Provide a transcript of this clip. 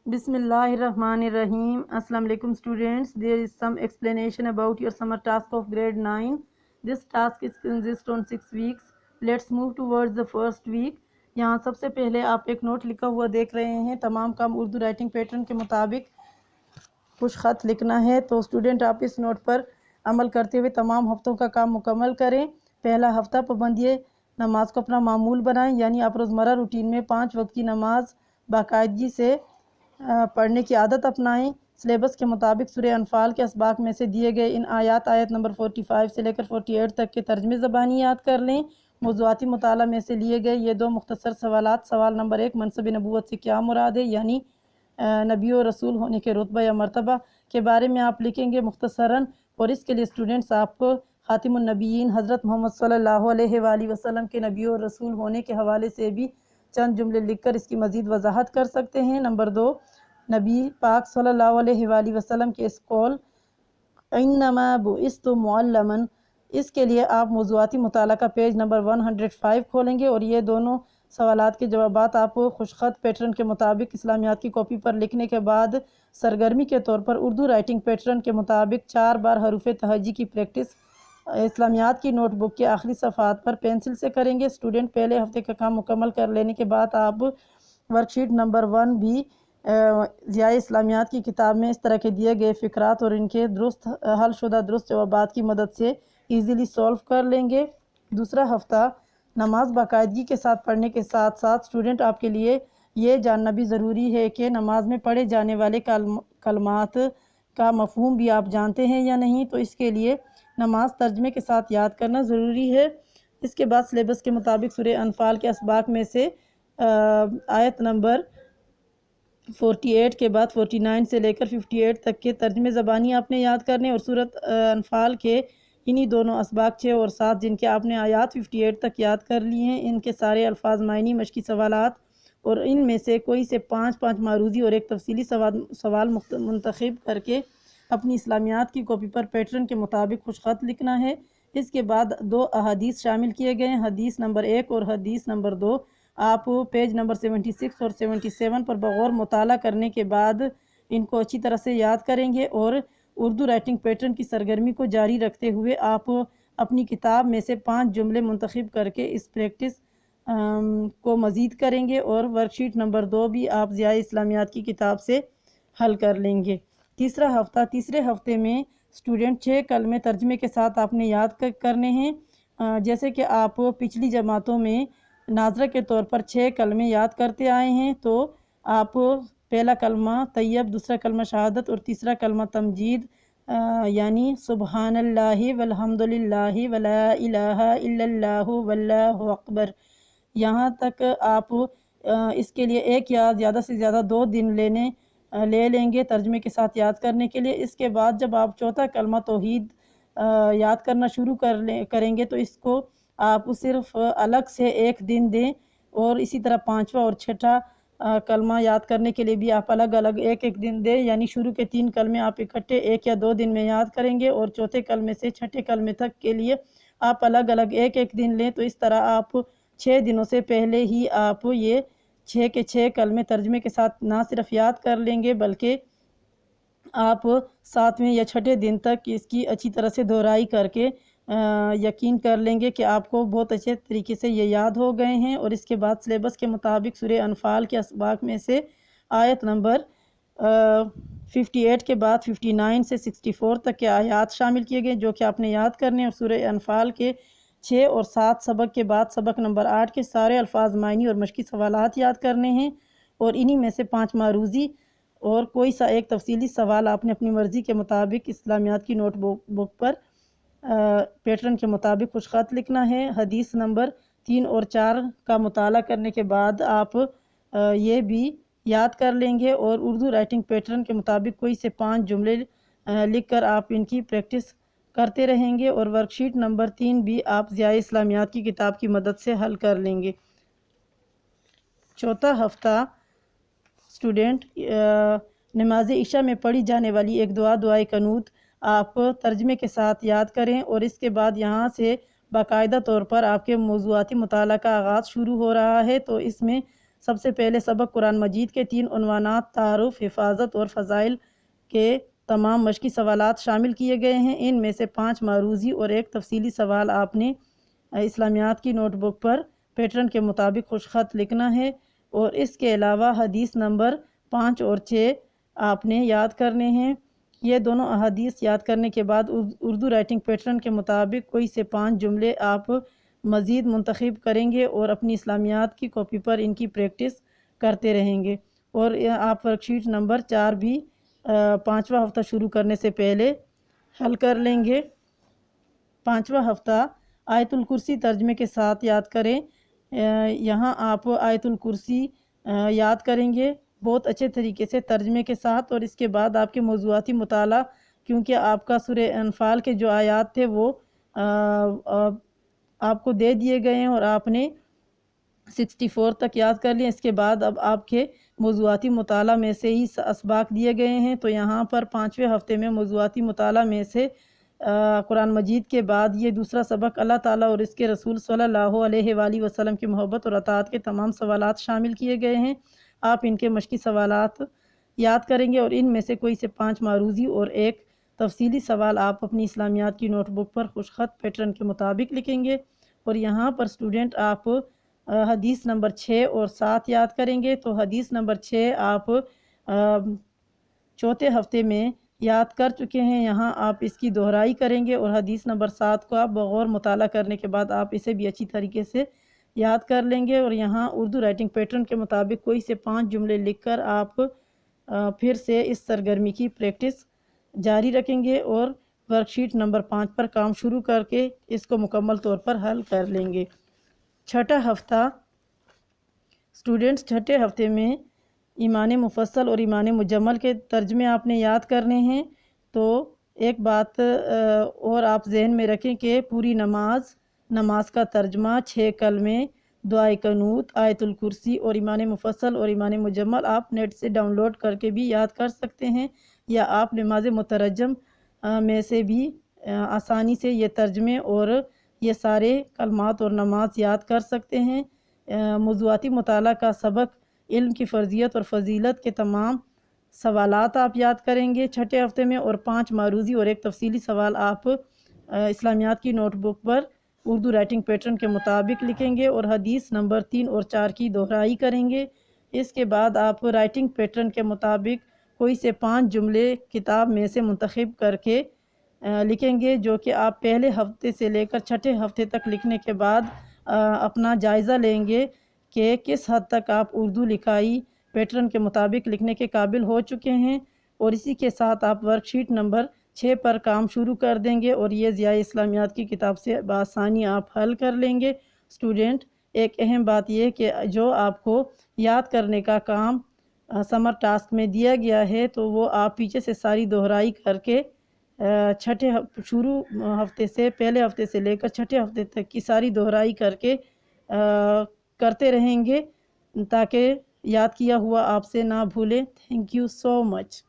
Bismillahirrahmanirrahim. Assalamu alaikum students. There is some explanation about your summer task of grade 9. This task is consists on 6 weeks. Let's move towards the first week. यहाँ सबसे पहले आप एक note लिखा हुआ देख रहे हैं। तमाम काम उर्दू राइटिंग पैटर्न के मुताबिक खुश खत लिखना है। तो स्टूडेंट आप इस नोट पर अमल करते हुए तमाम हफ्तों का काम मुकम्मल करें। पहला हफ्ता पाबंदी नमाज को अपना मामूल बनाएं, यानी आप रोज़मर्रा रूटीन में 5 वक्त की नमाज बाकायदगी से पढ़ने की आदत अपनाएं। सिलेबस के मुताबिक सूरह अनफाल के असबाक में से दिए गए इन आयत नंबर 45 से लेकर 48 तक के तर्जमे ज़बानी याद कर लें। मौज़ूआती मुताला में से लिए गए ये 2 मुख्तसर सवालात। सवाल नंबर 1, मनसब नबूवत से क्या मुराद है, यानी नबी और रसूल होने के रुतबा या मर्तबा के बारे में आप लिखेंगे मुख्तसरन। और इसके लिए स्टूडेंट्स आपको खातिमुन नबीयीन हज़रत मोहम्मद सल्लल्लाहु अलैहि वसल्लम के नबी और रसूल होने के हवाले से भी चंद जुमले लिखकर इसकी मज़ीद वजाहत कर सकते हैं। नंबर 2, नबी पाक सल्लल्लाहु अलैहि वसल्लम के इस कौल इन्नमा बुइस्तु मुअल्लमन, इसके लिए आप मौज़ूआती मुताला का पेज नंबर 105 खोलेंगे और ये दोनों सवालात के जवाबात आप खुशखत पैटर्न के मुताबिक इस्लामियात की कॉपी पर लिखने के बाद सरगर्मी के तौर पर उर्दू राइटिंग पैटर्न के मुताबिक 4 बार हरूफ तहजी की प्रैक्टिस इस्लामियात की नोटबुक के आखिरी सफ़ात पर पेंसिल से करेंगे। स्टूडेंट पहले हफ्ते का काम मुकम्मल कर लेने के बाद आप वर्कशीट नंबर 1 भी ज़िया इस्लामियात की किताब में इस तरह के दिए गए फ़िक्रात और इनके दुरुस्त हल शुदा दुरुस्त जवाबात की मदद से ईज़िली सॉल्व कर लेंगे। दूसरा हफ्ता नमाज बाकायदगी के साथ पढ़ने के साथ साथ स्टूडेंट आपके लिए ये जानना भी ज़रूरी है कि नमाज में पढ़े जाने वाले कलमात का मफ़हूम भी आप जानते हैं या नहीं। तो इसके लिए नमाज तर्जमे के साथ याद करना ज़रूरी है। इसके बाद सिलेबस के मुताबिक सूरह अनफाल के असबाक में से आयत नंबर 48 के बाद 49 से लेकर 58 तक के तर्जमे ज़बानी आपने याद करने और सूरत अनफाल के इन्हीं दोनों असबाक 6 और 7 जिनके आपने आयात 58 तक याद कर लिए हैं, इनके सारे अल्फाज मायनी मशकी सवालात और इनमें से कोई से 5 मारूज़ी और एक तफसीली सवाल मुंतखब करके अपनी इस्लामियात की कॉपी पर पैटर्न के मुताबिक खुशखत लिखना है। इसके बाद 2 अहादीस शामिल किए गए हैं, हदीस नंबर 1 और हदीस नंबर 2। आप पेज नंबर 76 और 77 पर बगौर मुताला करने के बाद इनको अच्छी तरह से याद करेंगे और उर्दू राइटिंग पैटर्न की सरगर्मी को जारी रखते हुए आप अपनी किताब में से 5 जुमले मुंतखब करके इस प्रैक्टिस को मज़ीद करेंगे और वर्कशीट नंबर 2 भी आप ज़िया इस्लामियात की किताब से हल कर लेंगे। तीसरा हफ्ता, तीसरे हफ्ते में स्टूडेंट 6 कलमे तर्जमे के साथ आपने याद करने हैं। जैसे कि आप पिछली जमातों में नाजरा के तौर पर 6 कलमे याद करते आए हैं, तो आप पहला कलमा तैयब, दूसरा कलमा शहादत और तीसरा कलमा तमजीद, यानी सुबहानल्लाहि वल्हम्दुलिल्लाहि वला इलाहा इल्लल्लाहु वल्लाहु अकबर, यहाँ तक आप इसके लिए 1 या ज़्यादा से ज़्यादा 2 दिन ले लेंगे तर्जमे के साथ याद करने के लिए। इसके बाद जब आप चौथा कलमा तौहीद याद करना शुरू करेंगे तो इसको आप सिर्फ अलग से 1 दिन दें और इसी तरह 5वां और 6ठा कलमा याद करने के लिए भी आप अलग अलग 1 दिन दें, यानी शुरू के 3 कलमे आप इकट्ठे 1 या 2 दिन में याद करेंगे और चौथे कलमे से 6ठे कलमे तक के लिए आप अलग अलग 1 दिन लें। तो इस तरह आप 6 दिनों से पहले ही आप ये 6 के 6 कलमे तर्जमे के साथ ना सिर्फ याद कर लेंगे बल्कि आप 7वें या 6ठे दिन तक इसकी अच्छी तरह से दोहराई करके यकीन कर लेंगे कि आपको बहुत अच्छे तरीके से ये याद हो गए हैं। और इसके बाद सिलेबस के मुताबिक सूरह अनफाल के असबाक में से आयत नंबर 58 के बाद 59 से 64 तक के आयात शामिल किए गए जो कि आपने याद करने। और सूरह अनफाल के 6 और 7 सबक के बाद सबक नंबर 8 के सारे अल्फाज मायनी और मशकी सवालात याद करने हैं और इन्हीं में से 5 मारूज़ी और कोई सा एक तफसीली सवाल आपने अपनी मर्ज़ी के मुताबिक इस्लामियात की नोटबुक पर पैटर्न के मुताबिक कुछ ख़त लिखना है। हदीस नंबर 3 और 4 का मुताला करने के बाद आप ये भी याद कर लेंगे और उर्दू राइटिंग पैटर्न के मुताबिक कोई से 5 जुमले लिख कर आप इनकी प्रैक्टिस करते रहेंगे और वर्कशीट नंबर 3 भी आप ज़िया इस्लामियात की किताब की मदद से हल कर लेंगे। चौथा हफ्ता स्टूडेंट नमाज इशा में पढ़ी जाने वाली एक दुआए कनूत आप तर्जमे के साथ याद करें और इसके बाद यहाँ से बाकायदा तौर पर आपके मौज़ूआती मुताला का आगाज़ शुरू हो रहा है। तो इसमें سب سے پہلے سبق قرآن مجید کے 3 عنوانات تعارف، حفاظت اور فضائل کے تمام مشقی سوالات شامل کیے گئے ہیں۔ ان میں سے 5 معروضی اور 1 تفصیلی سوال آپ نے اسلامیات کی نوٹ بک پر پیٹرن کے مطابق خوش خط لکھنا ہے، اور اس کے علاوہ حدیث نمبر 5 اور 6 آپ نے یاد کرنے ہیں۔ یہ دونوں احادیث یاد کرنے کے بعد اردو رائٹنگ پیٹرن کے مطابق کوئی سے 5 جملے آپ مزید منتخب کریں گے اور اپنی اسلامیات کی کاپی پر ان کی پریکٹس کرتے رہیں گے۔ اور آپ ورک شیٹ نمبر 4 بھی 5واں ہفتہ شروع کرنے سے پہلے حل کر لیں گے۔ 5واں ہفتہ آیت الکرسی ترجمے کے ساتھ یاد کریں۔ یہاں آپ آیت الکرسی یاد کریں گے بہت اچھے طریقے سے ترجمے کے ساتھ، اور اس کے بعد آپ کے موضوعاتی مطالعہ، کیونکہ آپ کا سورہ انفال کے جو آیات تھے وہ آپ کو دے دیے گئے ہیں اور آپ نے 64 تک یاد کر لیں۔ اس کے بعد اب آپ کے موضوعاتی مطالعہ میں سے ہی اسباق دیے گئے ہیں، تو یہاں پر 5ویں ہفتے میں موضوعاتی مطالعہ میں سے قرآن مجید کے بعد یہ دوسرا سبق اللہ تعالیٰ اور اس کے رسول صلی اللہ علیہ وآلہ وسلم کی محبت اور اطاعت کے تمام سوالات شامل کیے گئے ہیں۔ آپ ان کے مشقی سوالات یاد کریں گے اور ان میں سے کوئی سے 5 معروضی اور 1 تفصیلی سوال آپ اپنی اسلامیات کی نوٹ بک پر خوش خط پیٹرن کے مطابق لکھیں گے۔ اور یہاں پر اسٹوڈنٹ آپ حدیث نمبر 6 اور 7 یاد کریں گے۔ تو حدیث نمبر 6 آپ چوتھے ہفتے میں یاد کر چکے ہیں، یہاں آپ اس کی دہرائی کریں گے، اور حدیث نمبر 7 کو آپ بغور مطالعہ کرنے کے بعد آپ اسے بھی اچھی طریقے سے یاد کر لیں گے۔ اور یہاں اردو رائٹنگ پیٹرن کے مطابق کوئی سے 5 جملے لکھ کر آپ پھر سے اس سرگرمی کی پریکٹس جاری رکھیں گے اور ورک شیٹ نمبر 5 پر کام شروع کر کے اس کو مکمل طور پر حل کر لیں گے۔ چھٹا ہفتہ اسٹوڈنٹس، چھٹے ہفتے میں ایمان مفصل اور ایمان مجمل کے ترجمے آپ نے یاد کرنے ہیں۔ تو ایک بات اور آپ ذہن میں رکھیں کہ پوری نماز کا ترجمہ، 6 کلمے، دعائے قنوت، آیت الکرسی اور ایمان مفصل اور ایمان مجمل آپ نیٹ سے ڈاؤن لوڈ کر کے بھی یاد کر سکتے ہیں، یا آپ نماز مترجم میں سے بھی آسانی سے یہ ترجمے اور یہ سارے کلمات اور نماز یاد کر سکتے ہیں۔ موضوعاتی مطالعہ کا سبق علم کی فرضیت اور فضیلت کے تمام سوالات آپ یاد کریں گے چھٹے ہفتے میں، اور 5 معروضی اور 1 تفصیلی سوال آپ اسلامیات کی نوٹ بک پر اردو رائٹنگ پیٹرن کے مطابق لکھیں گے اور حدیث نمبر 3 اور 4 کی دہرائی کریں گے۔ اس کے بعد آپ رائٹنگ پیٹرن کے مطابق کوئی سے 5 جملے کتاب میں سے منتخب کر کے لکھیں گے، جو کہ آپ پہلے ہفتے سے لے کر چھٹے ہفتے تک لکھنے کے بعد اپنا جائزہ لیں گے کہ کس حد تک آپ اردو لکھائی پیٹرن کے مطابق لکھنے کے قابل ہو چکے ہیں، اور اسی کے ساتھ آپ ورک شیٹ نمبر 6 پر کام شروع کر دیں گے اور یہ ضیاء اسلامیات کی کتاب سے بآسانی آپ حل کر لیں گے۔ اسٹوڈنٹ، ایک اہم بات یہ کہ جو آپ کو یاد کرنے کا کام سمر ٹاسک میں دیا گیا ہے تو وہ آپ پیچھے سے ساری دہرائی کر کے شروع ہفتے سے پہلے ہفتے سے لے کر چھٹے ہفتے تک کی ساری دہرائی کر کے کرتے رہیں گے تاکہ یاد کیا ہوا آپ سے نہ بھولیں۔ Thank you so much.